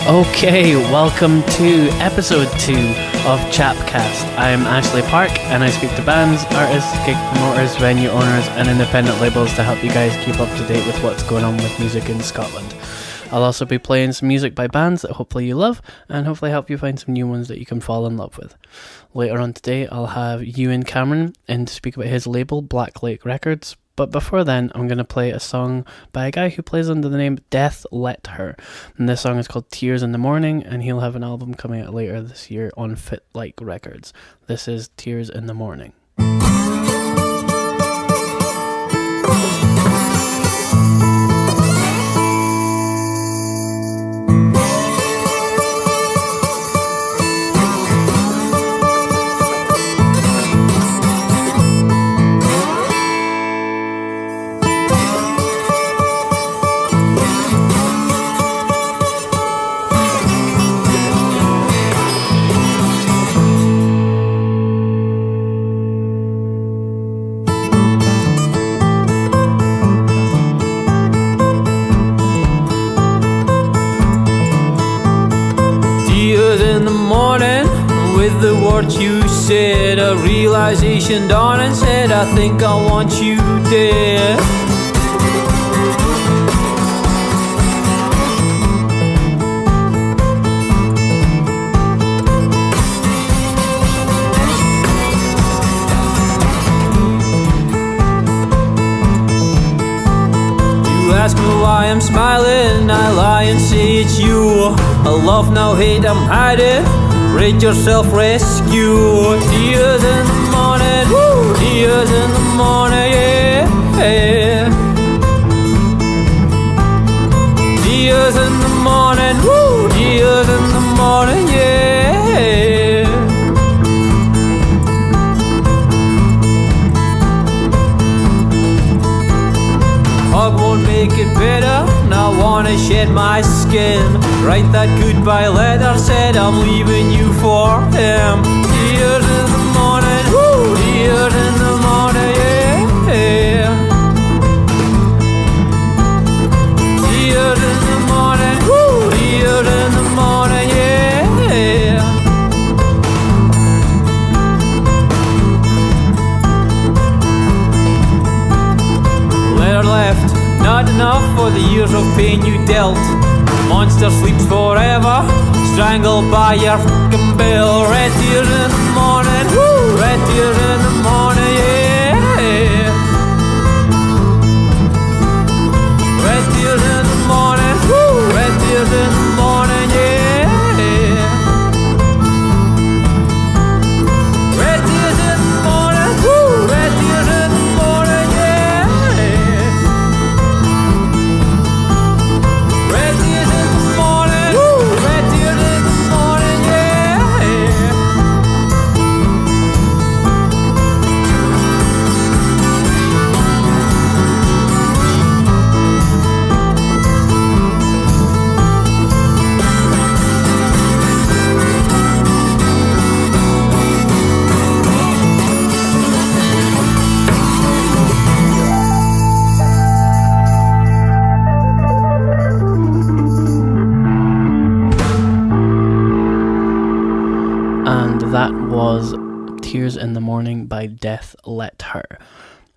Okay, welcome to episode 2 of CHAPcast. I'm Ashley Park and I speak to bands, artists, gig promoters, venue owners and independent labels to help you guys keep up to date with what's going on with music in Scotland. I'll also be playing some music by bands that hopefully you love and hopefully help you find some new ones that you can fall in love with. Later on today I'll have Ewan Cameron in to speak about his label Black Lake Records. But before then, I'm going to play a song by a guy who plays under the name Death Let Her. And this song is called Tears in the Morning, and he'll have an album coming out later this year on Fit Like Records. This is Tears in the Morning. The words you said, a realization dawned and said, I think I want you dead. You ask me why I'm smiling, I lie and say it's you. I love, no hate, I'm hiding. Rate yourself, rescue. Tears in the morning, woo! Tears in the morning, yeah. Tears in the morning, woo! Tears in the morning, yeah. Hug won't make it better. Now I wanna shed my skin. Write that goodbye letter, said I'm leaving you for him. Tears in the morning, woo! Tears in the morning, yeah. Tears in the morning, woo! Tears in the morning, yeah. Letter left, not enough for the years of pain you dealt. Monster sleeps forever, strangled by your fucking bell. Red tears in the morning, woo! Red tears in the morning, yeah. Red tears in the morning, woo! Red tears in the morning, yeah. Red tears in the morning, woo! Red tears in the morning, yeah. Red tears in the morning, woo! Red tears in the morning, yeah. And that was Tears in the Morning by Death Let Her.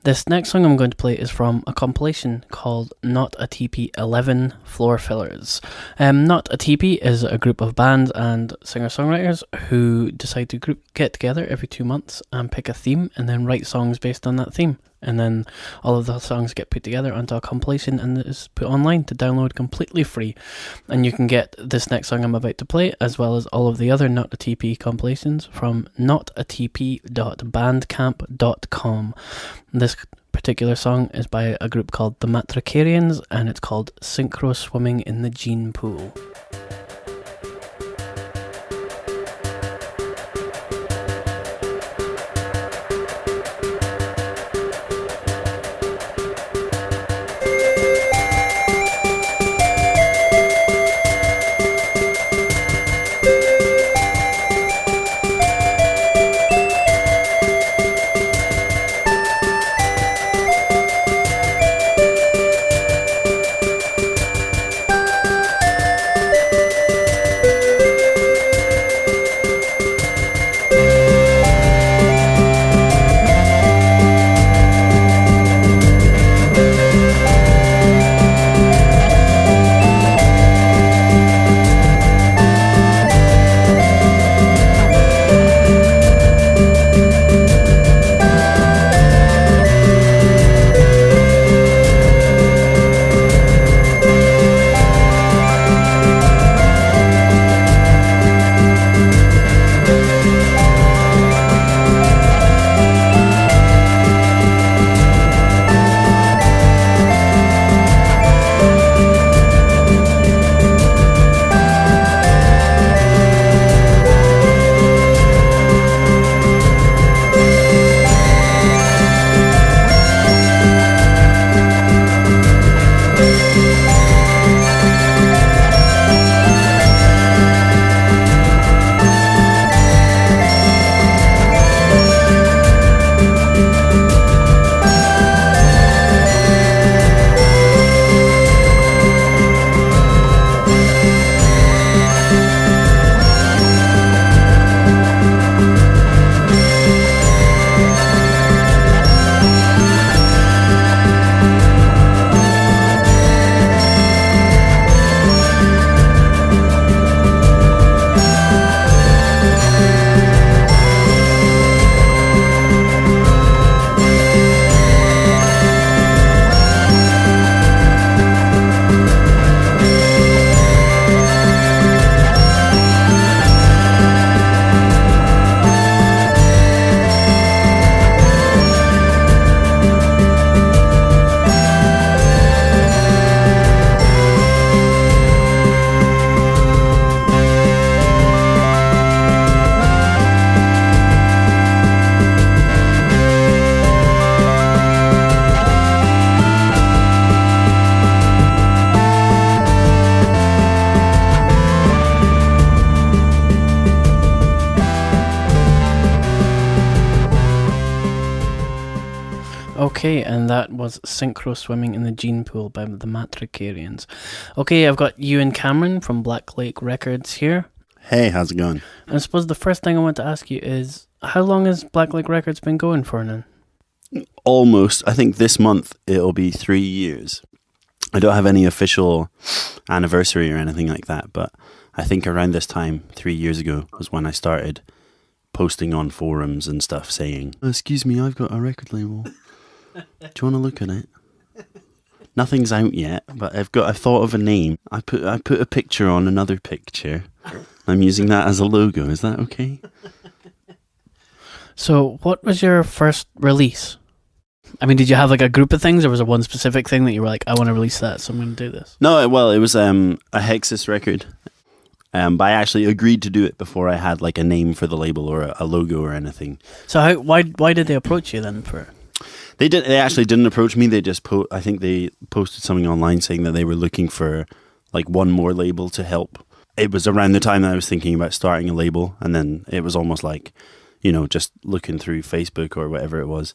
This next song I'm going to play is from a compilation called Not a TP 11 Floor Fillers. Not a TP is a group of bands and singer-songwriters who decide to get together every 2 months and pick a theme and then write songs based on that theme. And then all of the songs get put together onto a compilation and is put online to download completely free. And you can get this next song I'm about to play, as well as all of the other Not a TP compilations from notatp.bandcamp.com. This particular song is by a group called the Matricarians, and it's called Synchro-swimming in the Gene Pool. Okay, and that was Synchro-swimming in the Gene Pool by the Matricarians. Okay, I've got Ewan Cameron from Black Lake Records here. Hey, how's it going? And I suppose the first thing I want to ask you is, how long has Black Lake Records been going for now? Almost. I think this month it'll be 3 years. I don't have any official anniversary or anything like that, but I think around this time, 3 years ago, was when I started posting on forums and stuff saying, excuse me, I've got a record label. Do you want to look at it? Nothing's out yet, but I've thought of a name. I put a picture on another picture. I'm using that as a logo. Is that okay? So, what was your first release? I mean, did you have like a group of things, or was it one specific thing that you were like, I want to release that, so I'm going to do this? No, well, it was a Hexus record. But I actually agreed to do it before I had like a name for the label or a logo or anything. So why did they approach you then for? They actually didn't approach me. They just I think they posted something online saying that they were looking for like one more label to help. It was around the time that I was thinking about starting a label, and then it was almost like, you know, just looking through Facebook or whatever it was,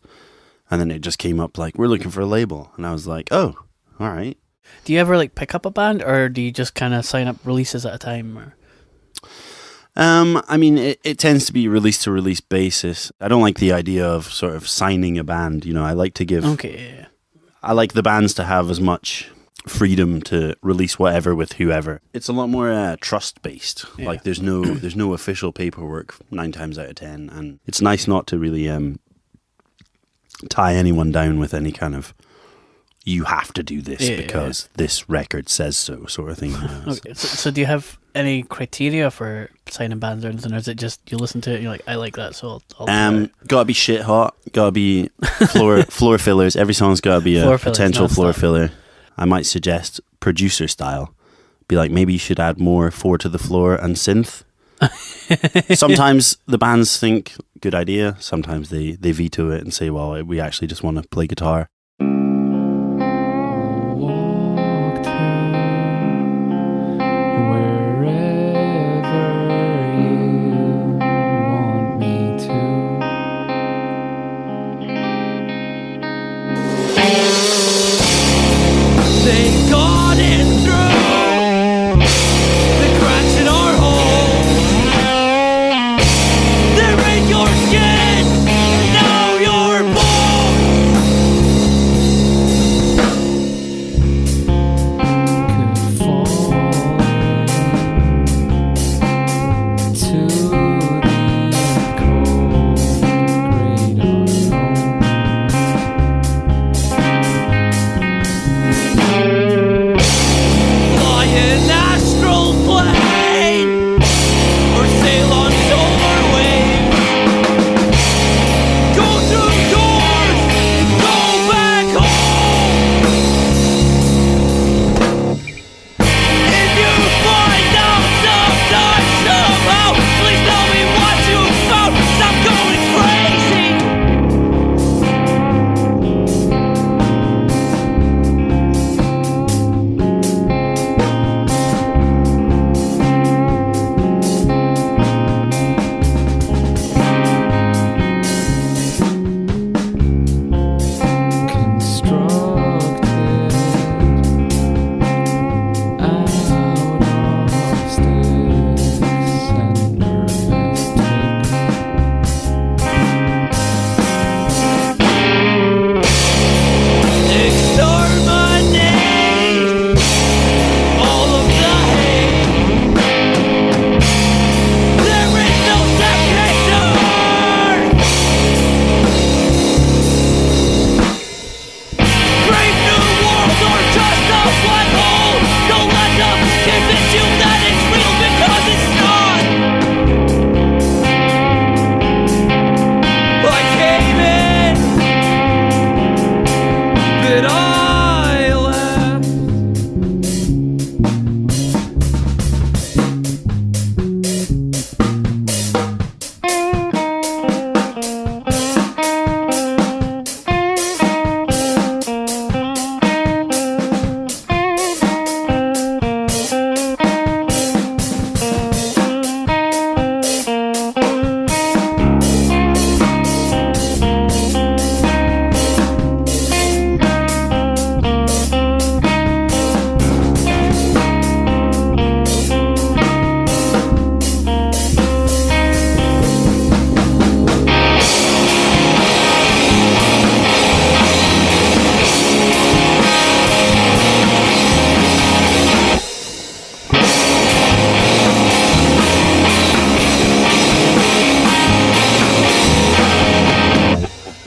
and then it just came up like, we're looking for a label, and I was like, oh, all right. Do you ever like pick up a band, or do you just kind of sign up releases at a time? Or? I mean, it tends to be release to release basis. I don't like the idea of sort of signing a band. You know, I like to give. Okay. Yeah. I like the bands to have as much freedom to release whatever with whoever. It's a lot more trust based. Yeah. Like there's no official paperwork 9 times out of 10, and it's nice not to really tie anyone down with any kind of, you have to do this because this record says so sort of thing. Okay. So do you have any criteria for signing bands or anything, or is it just you listen to it and you're like, I like that, so I'll do it? Gotta be shit hot, gotta be floor fillers. Every song's gotta be a potential floor filler. I might suggest producer style. Be like, maybe you should add more 4 to the floor and synth. Sometimes the bands think, good idea. Sometimes they veto it and say, well, we actually just want to play guitar.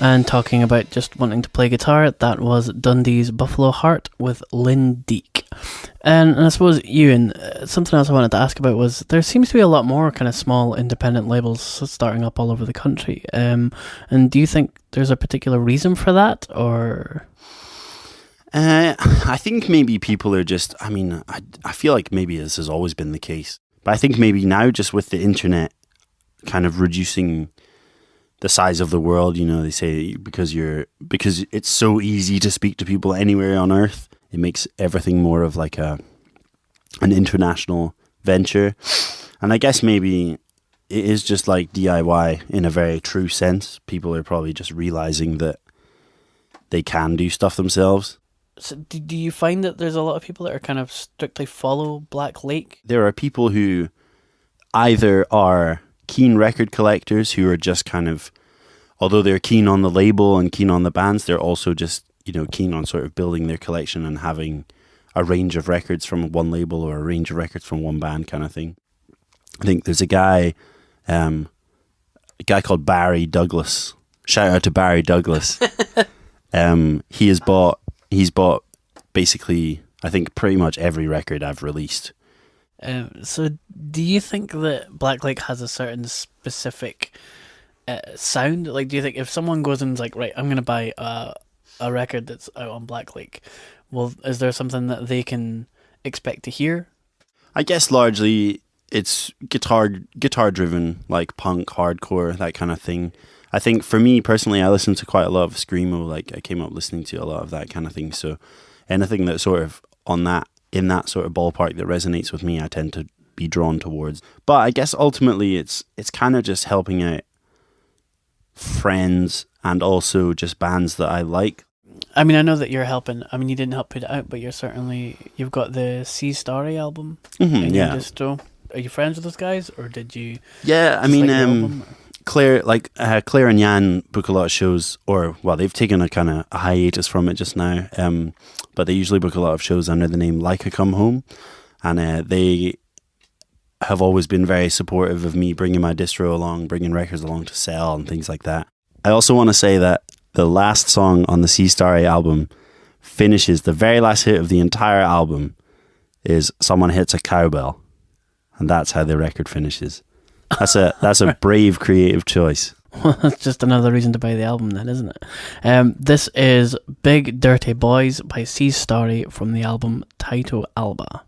And talking about just wanting to play guitar, that was Dundee's Buffalo Heart with Lindeek. And I suppose, Ewan, something else I wanted to ask about was there seems to be a lot more kind of small independent labels starting up all over the country. And do you think there's a particular reason for that, or...? I think maybe people are just, I feel like maybe this has always been the case. But I think maybe now, just with the internet kind of reducing the size of the world, they say because it's so easy to speak to people anywhere on earth, it makes everything more of like an international venture. And I guess maybe it is just like DIY in a very true sense. People are probably just realizing that they can do stuff themselves. So do you find that there's a lot of people that are kind of strictly follow Black Lake? There are people who either are keen record collectors who are just kind of, although they're keen on the label and keen on the bands, they're also just, keen on sort of building their collection and having a range of records from one label or a range of records from one band kind of thing. I think there's a guy called Barry Douglas. Shout out to Barry Douglas. He's bought basically, I think, pretty much every record I've released. So do you think that Black Lake has a certain specific sound? Like, do you think if someone goes and is like, right, I'm going to buy a record that's out on Black Lake, well, is there something that they can expect to hear? I guess largely it's guitar driven, like punk, hardcore, that kind of thing. I think for me personally, I listen to quite a lot of screamo. Like I came up listening to a lot of that kind of thing. So anything that's sort of in that sort of ballpark that resonates with me, I tend to be drawn towards. But I guess ultimately it's kind of just helping out friends and also just bands that I like. I mean, I know that you're helping. I mean, you didn't help put it out, but you've got the Starry album in your distro. Are you friends with those guys, or did you? Yeah, I mean, Claire and Jan book a lot of shows, they've taken a kind of a hiatus from it just now. But they usually book a lot of shows under the name Like a Come Home, and they have always been very supportive of me bringing my distro along, bringing records along to sell and things like that. I also want to say that the last song on the Starry album finishes, the very last hit of the entire album is Someone Hits a Cowbell, and that's how the record finishes. That's a brave creative choice. Well, that's just another reason to buy the album then, isn't it? This is Big Dirty Boys by Starry from the album Taito Alba.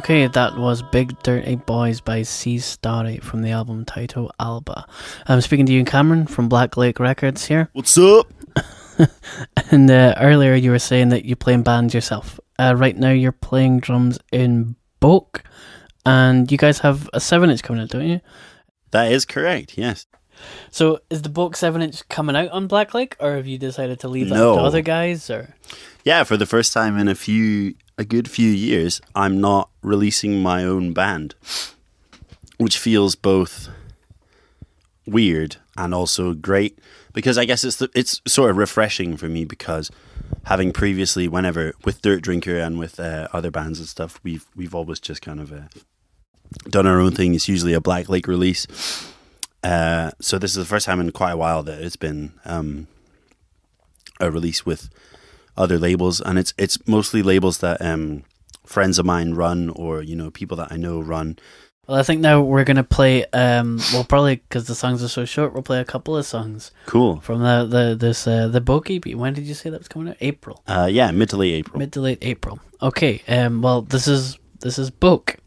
Okay, that was Big Dirty Boys by Starry from the album Taito Alba. I'm speaking to Ewan Cameron from Black Lake Records here. What's up? And earlier you were saying that you play in bands yourself. Right now you're playing drums in Boak, and you guys have a 7-inch coming out, don't you? That is correct, yes. So is the Boak 7-inch coming out on Black Lake, or have you decided to leave that No. to other guys? Or Yeah, for the first time in a good few years, I'm not releasing my own band, which feels both weird and also great, because I guess it's sort of refreshing for me, because having previously, whenever with Dirt Drinker and with other bands and stuff, we've always just kind of done our own thing. It's usually a Black Lake release. So this is the first time in quite a while that it's been a release with other labels, and it's mostly labels that friends of mine run, or people that I know run. well, I think now we're gonna play. Well, probably because the songs are so short, we'll play a couple of songs Cool. from the Boak EP. When did you say that was coming out? April. Yeah, mid to late April. Mid to late April. Okay. Well, this is Boak.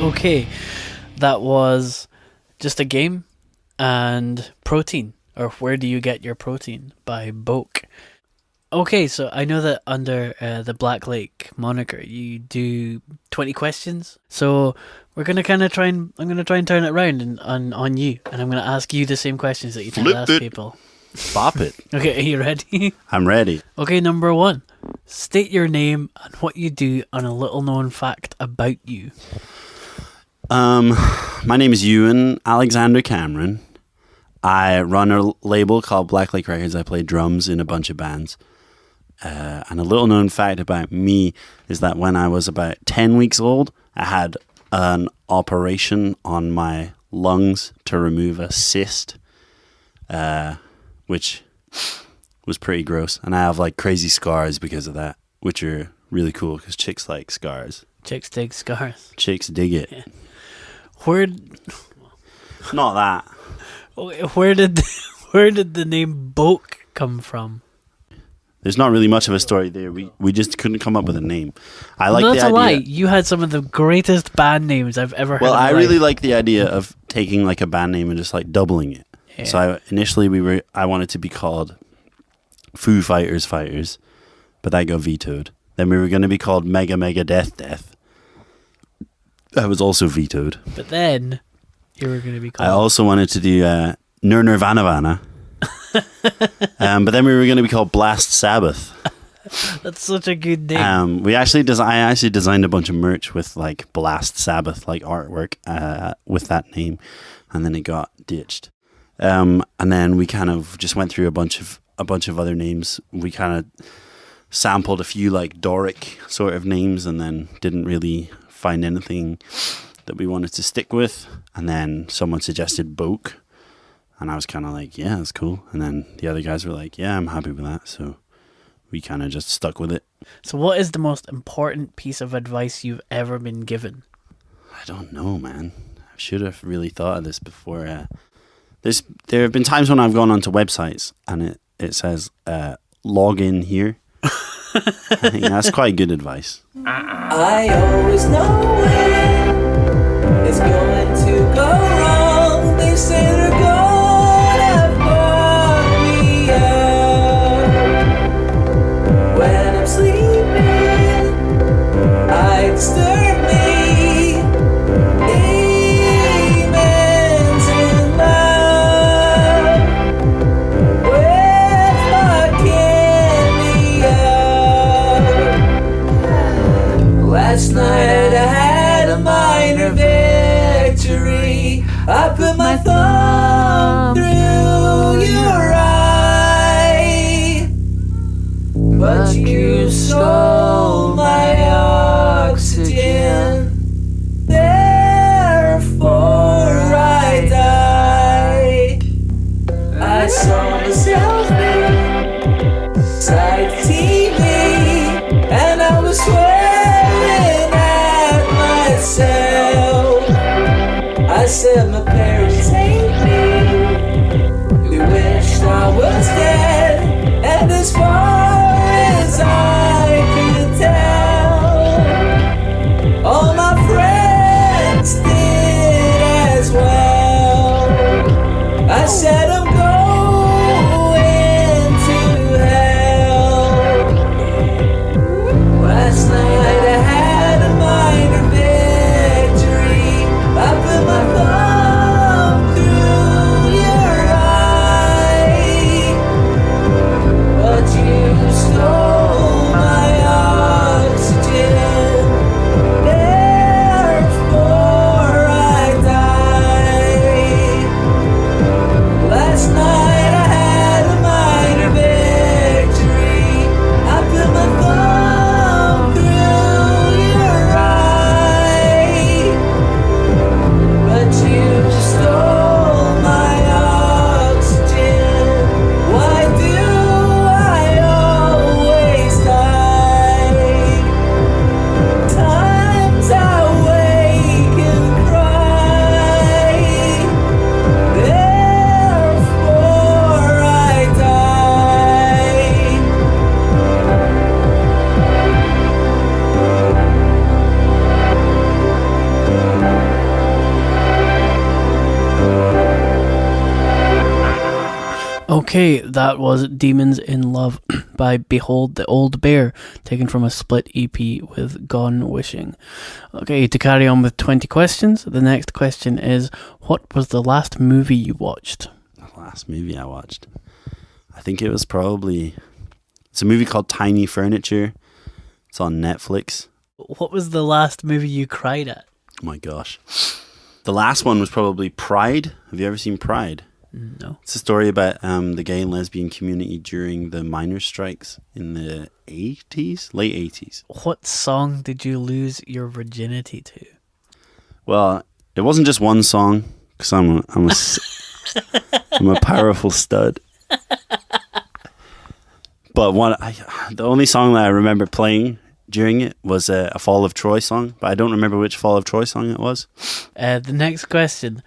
Okay, that was Just a Game and Protein, or Where Do You Get Your Protein by Boak. Okay, so I know that under the Black Lake moniker, you do 20 questions. So we're gonna kind of I'm gonna try and turn it around on you, and I'm gonna ask you the same questions that you tend to ask people. Bop it. Okay, are you ready? I'm ready. Okay, number 1. State your name and what you do and a little known fact about you. My name is Ewan Alexander Cameron. I run a label called Black Lake Records. I play drums in a bunch of bands. And a little known fact about me is that when I was about 10 weeks old, I had an operation on my lungs to remove a cyst, which was pretty gross. And I have like crazy scars because of that, which are really cool because chicks like scars. Chicks dig scars. Chicks dig it. Yeah. Not that. Where did the name Boak come from? There's not really much of a story there. We just couldn't come up with a name. I like that's the idea. a lie. You had some of the greatest band names I've ever heard. Well, in my I really life. like the idea of taking like a band name and just like doubling it. Yeah. So initially I wanted to be called Foo Fighters Fighters, but that got vetoed. Then we were going to be called Mega Mega Death Death. That was also vetoed. But then you were going to be called. I also wanted to do Nirvana. But then we were going to be called Blast Sabbath. That's such a good name. I actually designed a bunch of merch with like Blast Sabbath like artwork with that name, and then it got ditched. And then we kind of just went through a bunch of other names. We kind of sampled a few like Doric sort of names, and then didn't really find anything that we wanted to stick with. And then someone suggested Boak, and I was kind of like, yeah, that's cool. And then the other guys were like, yeah, I'm happy with that. So we kind of just stuck with it. So what is the most important piece of advice you've ever been given? I don't know, man. I should have really thought of this before. There have been times when I've gone onto websites and it says log in here. I think that's quite good advice. I always know when it's going to go wrong. They say they're gonna fuck me up. When I'm sleeping, I disturb me. Demons in love with fucking me up. Last night I had a minor victory. I put my thumb through your eye, but you stole my oxygen. Therefore I die. I saw myself inside the TV, and I was swearing at myself. I said my parents hate me. They wished I was dead, and as far as I could tell, all my friends did as well. I said I'm going to hell. Last night I had a minor victory. I put my thumb through your eye, but you stole my oxygen. Therefore I die. Last night I had a minor victory. I put my thumb through your eye, but you stole my oxygen. Why do I always die? Times I wake and cry. Therefore I die. Okay, that was Demons in Love by Behold the Old Bear, taken from a split EP with Gone Wishing. Okay, to carry on with 20 questions, the next question is, what was the last movie you watched? The last movie I watched, I think it was it's a movie called Tiny Furniture. It's on Netflix. What was the last movie you cried at? Oh my gosh. The last one was probably Pride. Have you ever seen Pride? No. It's a story about the gay and lesbian community during the miners' strikes in the 80s, late 80s. What song did you lose your virginity to? Well, it wasn't just one song, because I'm a powerful stud. But the only song that I remember playing during it was a Fall of Troy song, but I don't remember which Fall of Troy song it was. The next question.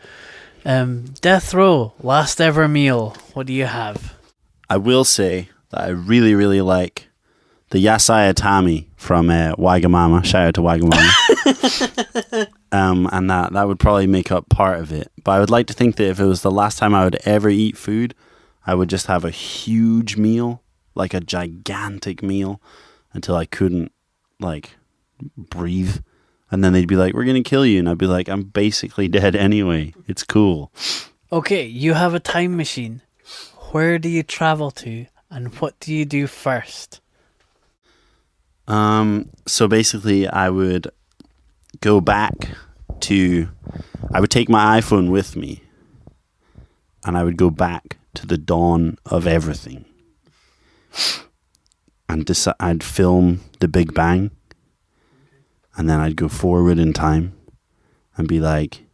Death Row, last ever meal. What do you have? I will say that I really, really like the Yasai Atami from Wagamama. Shout out to Wagamama. And that would probably make up part of it. But I would like to think that if it was the last time I would ever eat food, I would just have a huge meal, like a gigantic meal, until I couldn't, like, breathe. And then they'd be like, we're going to kill you. And I'd be like, I'm basically dead anyway. It's cool. Okay, you have a time machine. Where do you travel to and what do you do first? So basically, I would go back to. I would take my iPhone with me, and I would go back to the dawn of everything, and I'd film the Big Bang, and then I'd go forward in time, and be like,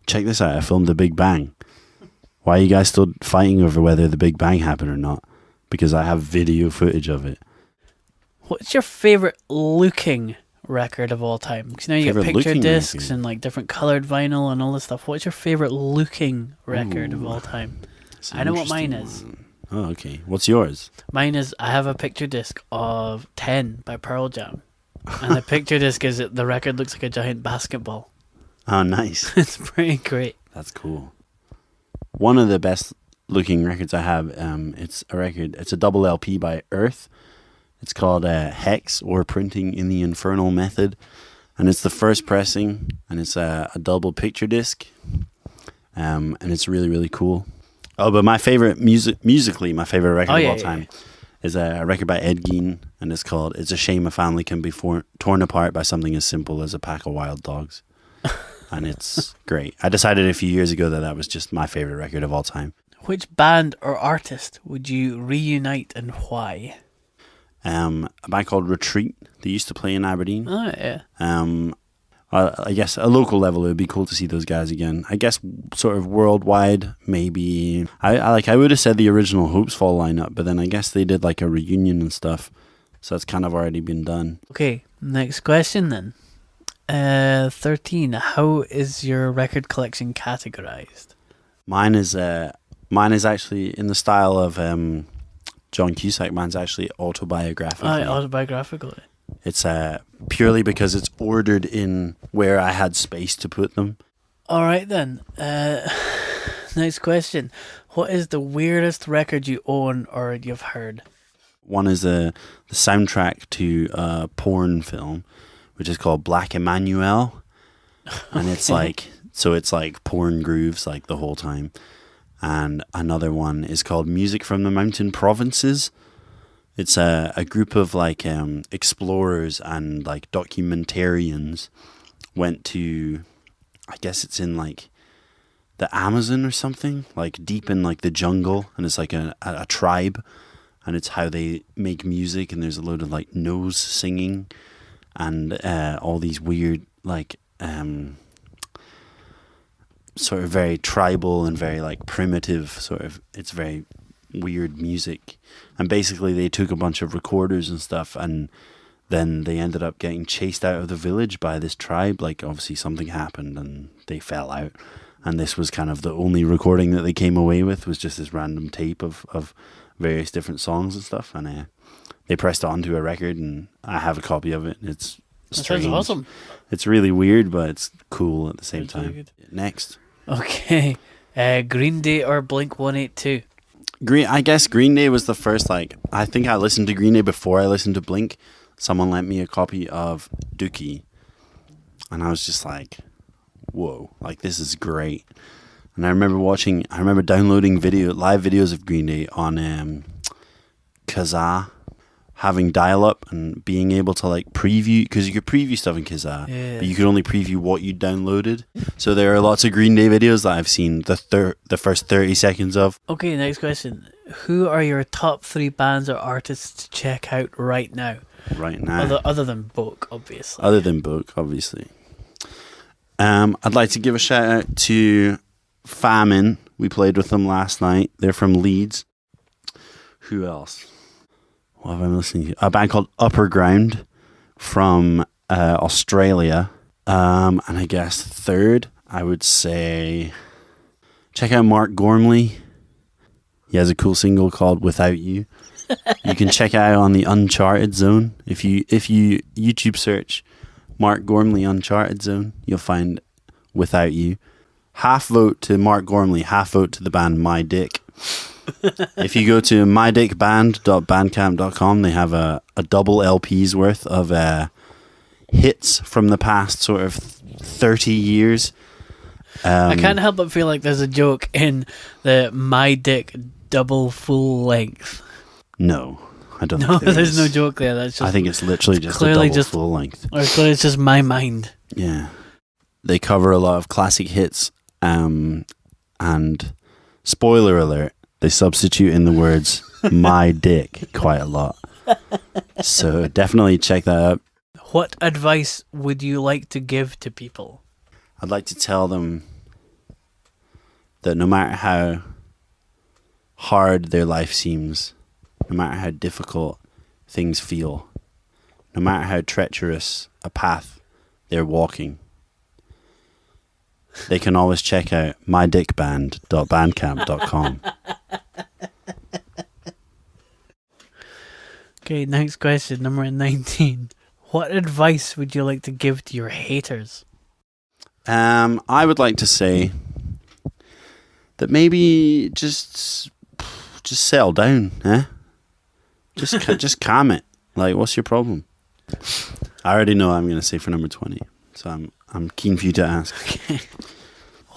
"Check this out! I filmed the Big Bang. Why are you guys still fighting over whether the Big Bang happened or not? Because I have video footage of it." What's your favorite looking record of all time? Because now you get Favourite picture looking discs record? and like different colored vinyl and all this stuff. What's your favorite looking record of all time? It's an I know what mine interesting is. one. Oh, okay. What's yours? Mine is, I have a picture disc of 10 by Pearl Jam. And the picture disc is the record looks like a giant basketball. Oh, nice. It's pretty great. That's cool. One of the best looking records I have, it's a double LP by Earth. It's called Hex, or Printing in the Infernal Method. And it's the first pressing, and it's a double picture disc. And it's really, really cool. Oh, but my favorite musically, my favorite record of all time is a record by Ed Gein, and it's called "It's a Shame a Family Can Be Torn Apart by Something as Simple as a Pack of Wild Dogs." And it's great. I decided a few years ago that was just my favorite record of all time. Which band or artist would you reunite and why? A band called Retreat. They used to play in Aberdeen. Oh, yeah. I guess a local level, it would be cool to see those guys again. I guess sort of worldwide, maybe. I would have said the original Hopesfall lineup, but then I guess they did like a reunion and stuff, so that's kind of already been done. Okay, next question then. 13. How is your record collection categorized? Mine is actually in the style of John Cusack. Mine's actually autobiographical. Autobiographical. It's purely because it's ordered in where I had space to put them. All right then. Next question. What is the weirdest record you own or you've heard? One is the soundtrack to a porn film, which is called Black Emmanuel, and it's like porn grooves like the whole time. And another one is called Music from the Mountain Provinces. It's a group of like explorers and like documentarians went to, I guess it's in like the Amazon or something, like deep in like the jungle, and it's like a tribe, and it's how they make music, and there's a load of like nose singing and all these weird like sort of very tribal and very like primitive sort of, it's very weird music. And basically they took a bunch of recorders and stuff, and then they ended up getting chased out of the village by this tribe. Like obviously something happened and they fell out, and this was kind of the only recording that they came away with, was just this random tape of various different songs and stuff. And they pressed it onto a record, and I have a copy of it. It's strange. That sounds awesome. It's really weird, but it's cool at the same Sounds really time. good. Next. Okay. Green Day or Blink-182? I guess Green Day was the first, like, I think I listened to Green Day before I listened to Blink. Someone lent me a copy of Dookie, and I was just like, whoa, like, this is great. And I remember downloading live videos of Green Day on Kazaa, having dial-up and being able to like preview, because you could preview stuff in Kazaa, but you could only preview what you downloaded. So there are lots of Green Day videos that I've seen the first 30 seconds of. Okay, next question. Who are your top 3 bands or artists to check out right now? Right now. Other than Boak, obviously. Other than Boak, obviously. I'd like to give a shout out to Famine. We played with them last night. They're from Leeds. Who else? What have I been listening to? A band called Upper Ground from Australia. And I guess third, I would say check out Mark Gormley. He has a cool single called Without You. You can check it out on the Uncharted Zone. If you YouTube search Mark Gormley Uncharted Zone, you'll find Without You. Half vote to Mark Gormley, half vote to the band My Dick. If you go to mydickband.bandcamp.com, they have a double LP's worth of hits from the past sort of 30 years. I can't help but feel like there's a joke in the My Dick double full length. No, I don't No, think there there's is. no joke there. That's just I think it's literally just a clearly double just- full length. or clearly it's just my mind. Yeah. They cover a lot of classic hits, and spoiler alert, they substitute in the words my dick quite a lot. So definitely check that out. What advice would you like to give to people? I'd like to tell them that no matter how hard their life seems, no matter how difficult things feel, no matter how treacherous a path they're walking, they can always check out mydickband.bandcamp.com. Okay, next question, number 19. What advice would you like to give to your haters? I would like to say that maybe just settle down, eh? Just calm it. Like, what's your problem? I already know what I'm going to say for number 20, so I'm keen for you to ask.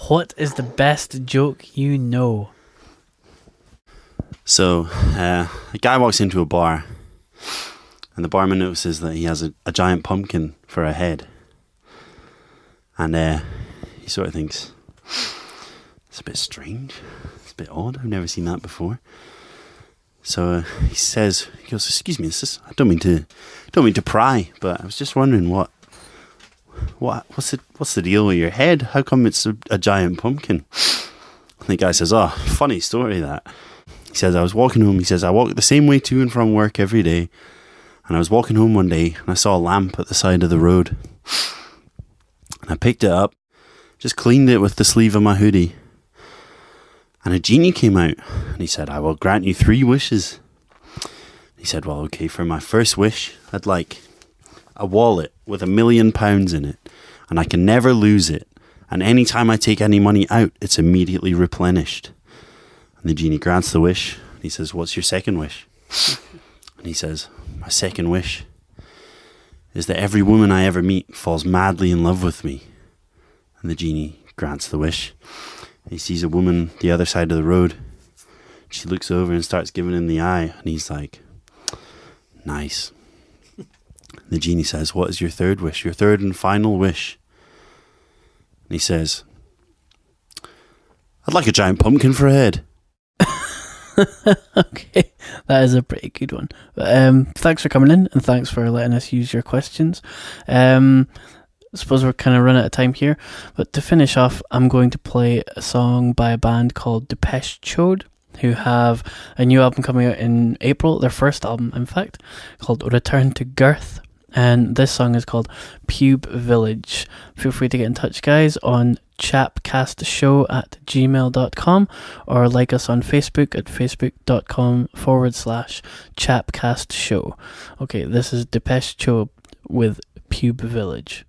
What is the best joke you know? So, a guy walks into a bar, and the barman notices that he has a giant pumpkin for a head. And he sort of thinks, it's a bit strange. It's a bit odd. I've never seen that before. So he goes, excuse me, I don't mean to pry, but I was just wondering what's the deal with your head? How come it's a giant pumpkin? And the guy says, oh, funny story that. He says, I was walking home. He says, I walk the same way to and from work every day. And I was walking home one day and I saw a lamp at the side of the road. And I picked it up, just cleaned it with the sleeve of my hoodie. And a genie came out and he said, I will grant you 3 wishes. He said, well, okay, for my first wish, I'd like a wallet with £1 million in it. And I can never lose it. And anytime I take any money out, it's immediately replenished. And the genie grants the wish. He says, what's your second wish? And he says, my second wish is that every woman I ever meet falls madly in love with me. And the genie grants the wish. He sees a woman the other side of the road. She looks over and starts giving him the eye. And he's like, nice. The genie says, what is your third wish? Your third and final wish? And he says, I'd like a giant pumpkin for a head. Okay, that is a pretty good one. Thanks for coming in and thanks for letting us use your questions. I suppose we're kind of running out of time here, but to finish off, I'm going to play a song by a band called Depeche Choad, who have a new album coming out in April, their first album, in fact, called Return to Girth. And this song is called Pube Village. Feel free to get in touch, guys, on CHAPcastshow@gmail.com or like us on Facebook at facebook.com/CHAPcastshow. Okay, this is Depeche Choad with Pube Village.